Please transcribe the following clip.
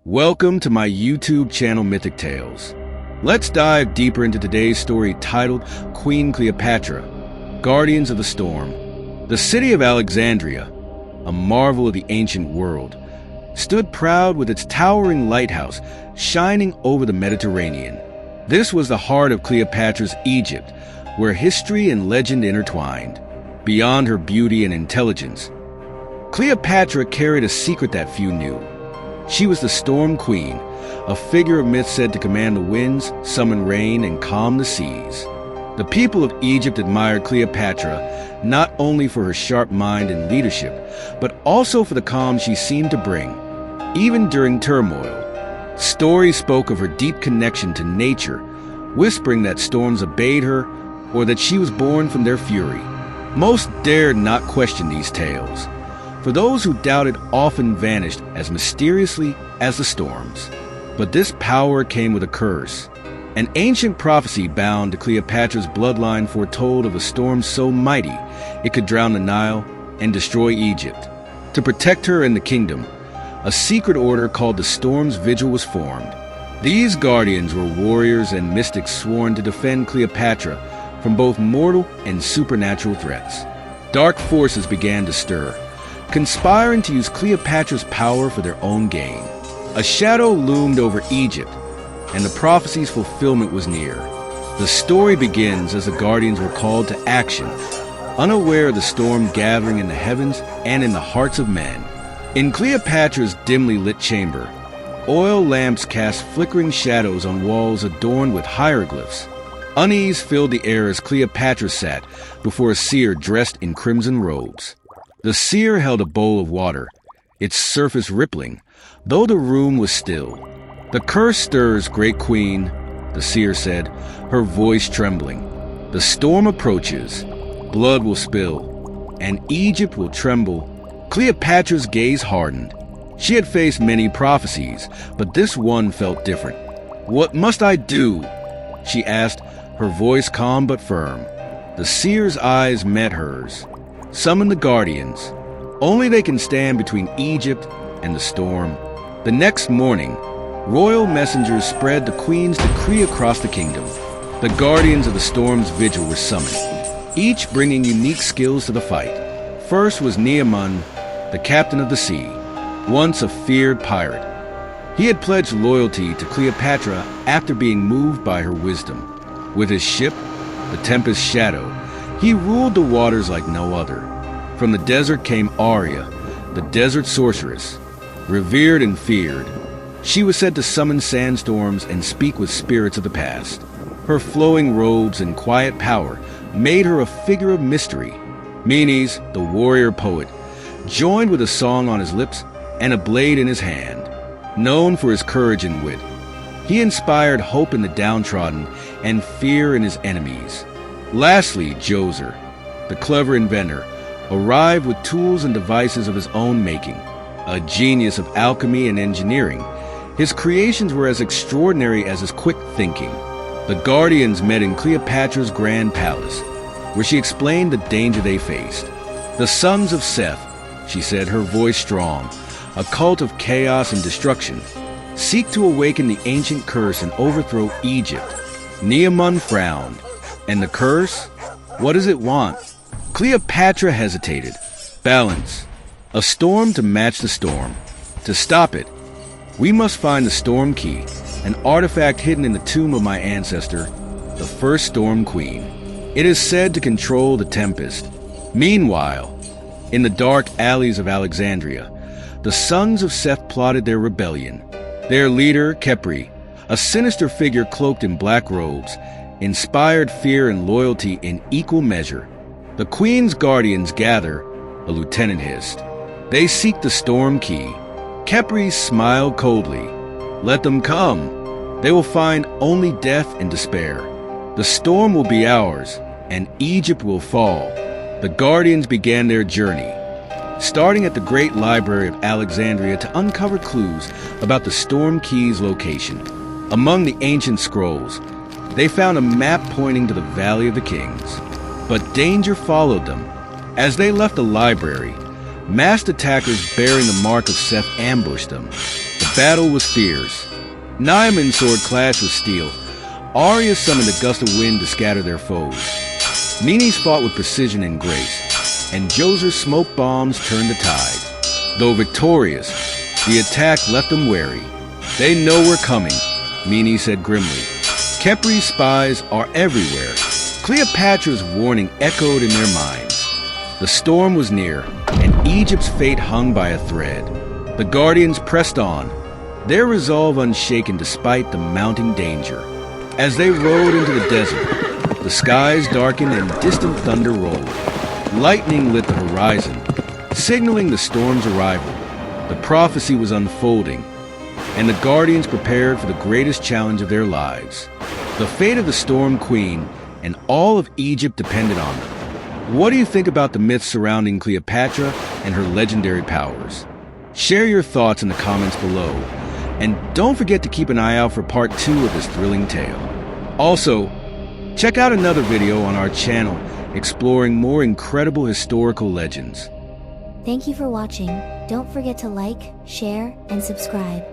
Welcome to my YouTube channel, Mythic Tales. Let's dive deeper into today's story titled Queen Cleopatra, Guardians of the Storm. The city of Alexandria, a marvel of the ancient world, stood proud with its towering lighthouse shining over the Mediterranean. This was the heart of Cleopatra's Egypt, where history and legend intertwined. Beyond her beauty and intelligence, Cleopatra carried a secret that few knew. She was the Storm Queen, a figure of myth said to command the winds, summon rain, and calm the seas. The people of Egypt admired Cleopatra not only for her sharp mind and leadership, but also for the calm she seemed to bring, even during turmoil. Stories spoke of her deep connection to nature, whispering that storms obeyed her or that she was born from their fury. Most dared not question these tales, for those who doubted often vanished as mysteriously as the storms. But this power came with a curse. An ancient prophecy bound to Cleopatra's bloodline foretold of a storm so mighty it could drown the Nile and destroy Egypt. To protect her and the kingdom, a secret order called the Storm's Vigil was formed. These guardians were warriors and mystics sworn to defend Cleopatra from both mortal and supernatural threats. Dark forces began to stir, conspiring to use Cleopatra's power for their own gain. A shadow loomed over Egypt, and the prophecy's fulfillment was near. The story begins as the Guardians were called to action, unaware of the storm gathering in the heavens and in the hearts of men. In Cleopatra's dimly lit chamber, oil lamps cast flickering shadows on walls adorned with hieroglyphs. Unease filled the air as Cleopatra sat before a seer dressed in crimson robes. The seer held a bowl of water, its surface rippling, though the room was still. "The curse stirs, great queen," the seer said, her voice trembling. "The storm approaches, blood will spill, and Egypt will tremble." Cleopatra's gaze hardened. She had faced many prophecies, but this one felt different. "What must I do?" she asked, her voice calm but firm. The seer's eyes met hers. "Summon the Guardians. Only they can stand between Egypt and the storm." The next morning, royal messengers spread the queen's decree across the kingdom. The Guardians of the Storm's Vigil were summoned, each bringing unique skills to the fight. First was Neamun, the captain of the sea, once a feared pirate. He had pledged loyalty to Cleopatra after being moved by her wisdom. With his ship, the Tempest's Shadow, he ruled the waters like no other. From the desert came Arya, the desert sorceress, revered and feared. She was said to summon sandstorms and speak with spirits of the past. Her flowing robes and quiet power made her a figure of mystery. Menes, the warrior poet, joined with a song on his lips and a blade in his hand. Known for his courage and wit, he inspired hope in the downtrodden and fear in his enemies. Lastly, Djoser, the clever inventor, arrived with tools and devices of his own making. A genius of alchemy and engineering, his creations were as extraordinary as his quick thinking. The Guardians met in Cleopatra's grand palace, where she explained the danger they faced. "The Sons of Seth," she said, her voice strong, "a cult of chaos and destruction, seek to awaken the ancient curse and overthrow Egypt." Neamun frowned. "And the curse? What does it want?" Cleopatra hesitated. "Balance. A storm to match the storm. To stop it, we must find the Storm Key, an artifact hidden in the tomb of my ancestor, the first Storm Queen. It is said to control the Tempest." Meanwhile, in the dark alleys of Alexandria, the Sons of Seth plotted their rebellion. Their leader, Khepri, a sinister figure cloaked in black robes, inspired fear and loyalty in equal measure. The Queen's Guardians gather, a lieutenant hissed. "They seek the Storm Key." Khepri smiled coldly. "Let them come. They will find only death and despair. The storm will be ours, and Egypt will fall." The Guardians began their journey, starting at the great library of Alexandria to uncover clues about the Storm Key's location. Among the ancient scrolls, they found a map pointing to the Valley of the Kings. But danger followed them. As they left the library, masked attackers bearing the mark of Seth ambushed them. The battle was fierce. Naaman's sword clashed with steel. Arya summoned a gust of wind to scatter their foes. Menes fought with precision and grace, and Djoser's smoke bombs turned the tide. Though victorious, the attack left them wary. "They know we're coming," Menes said grimly. "Khepri's spies are everywhere." Cleopatra's warning echoed in their minds. The storm was near, and Egypt's fate hung by a thread. The Guardians pressed on, their resolve unshaken despite the mounting danger. As they rode into the desert, the skies darkened and distant thunder rolled. Lightning lit the horizon, signaling the storm's arrival. The prophecy was unfolding, and the Guardians prepared for the greatest challenge of their lives. The fate of the Storm Queen and all of Egypt depended on them. What do you think about the myths surrounding Cleopatra and her legendary powers? Share your thoughts in the comments below, and don't forget to keep an eye out for part 2 of this thrilling tale. Also, check out another video on our channel exploring more incredible historical legends. Thank you for watching. Don't forget to like, share, and subscribe.